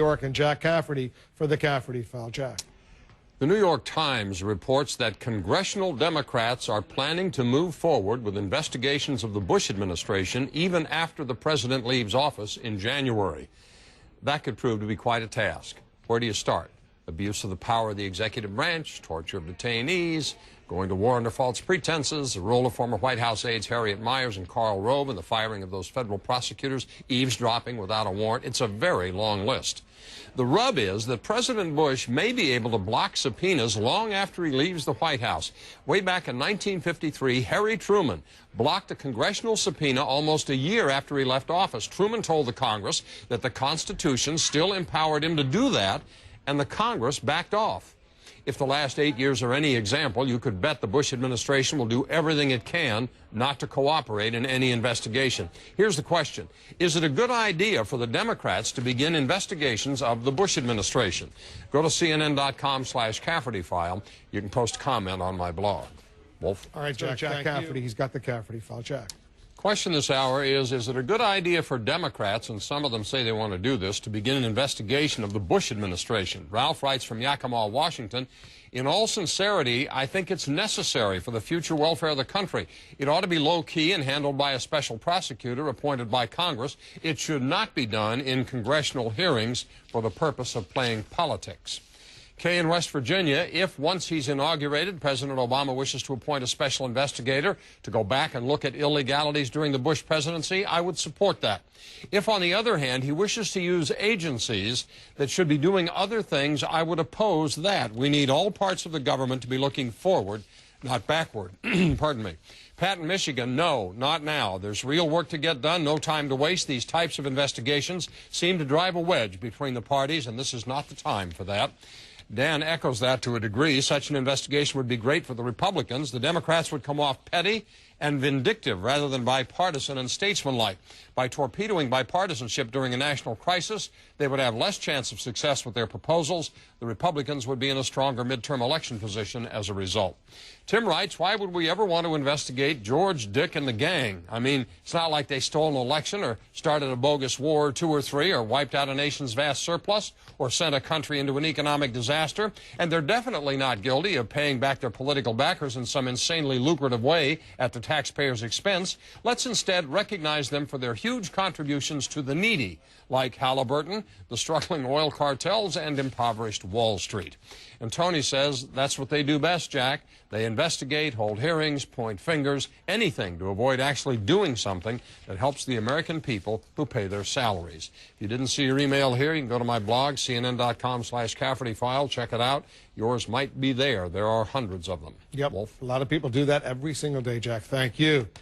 New York, and Jack Cafferty for the Cafferty File. Jack. The New York Times reports that congressional Democrats are planning to move forward with investigations of the Bush administration even after the president leaves office in January. That could prove to be quite a task. Where do you start? Abuse of the power of the executive branch, torture of detainees, going to war under false pretenses, the role of former White House aides Harriet Miers and Karl Rove in the firing of those federal prosecutors, eavesdropping without a warrant. It's a very long list. The rub is that President Bush may be able to block subpoenas long after he leaves the White House. Way back in 1953, Harry Truman blocked a congressional subpoena almost a year after he left office. Truman told the Congress that the Constitution still empowered him to do that, and the Congress backed off. If the last 8 years are any example, you could bet the Bush administration will do everything it can not to cooperate in any investigation. Here's the question. Is it a good idea for the Democrats to begin investigations of the Bush administration? Go to CNN.com/Cafferty File. You can post a comment on my blog. Wolf? All right, Jack Cafferty. He's got the Cafferty File. Jack. Question this hour is it a good idea for Democrats, and some of them say they want to do this, to begin an investigation of the Bush administration? Ralph writes from Yakima, Washington, in all sincerity, I think it's necessary for the future welfare of the country. It ought to be low-key and handled by a special prosecutor appointed by Congress. It should not be done in congressional hearings for the purpose of playing politics. Kay in West Virginia, if once he's inaugurated, President Obama wishes to appoint a special investigator to go back and look at illegalities during the Bush presidency, I would support that. If, on the other hand, he wishes to use agencies that should be doing other things, I would oppose that. We need all parts of the government to be looking forward, not backward. Pardon me. Pat in Michigan, no, not now. There's real work to get done, no time to waste. These types of investigations seem to drive a wedge between the parties, and this is not the time for that. Dan echoes that to a degree. Such an investigation would be great for the Republicans. The Democrats would come off petty and vindictive rather than bipartisan and statesmanlike. By torpedoing bipartisanship during a national crisis, they would have less chance of success with their proposals. The Republicans would be in a stronger midterm election position as a result. Tim writes, why would we ever want to investigate George, Dick, and the gang? I mean, it's not like they stole an election or started a bogus war or 2 or 3 or wiped out a nation's vast surplus or sent a country into an economic disaster. And they're definitely not guilty of paying back their political backers in some insanely lucrative way at the taxpayers' expense. Let's instead recognize them for their huge contributions to the needy, like Halliburton, the struggling oil cartels, and impoverished Wall Street. And Tony says that's what they do best, Jack. They investigate, hold hearings, point fingers, anything to avoid actually doing something that helps the American people who pay their salaries. If you didn't see your email here, you can go to my blog, CNN.com/Cafferty File. Check it out. Yours might be there. There are hundreds of them. Yep. Wolf? A lot of people do that every single day, Jack. Thank you.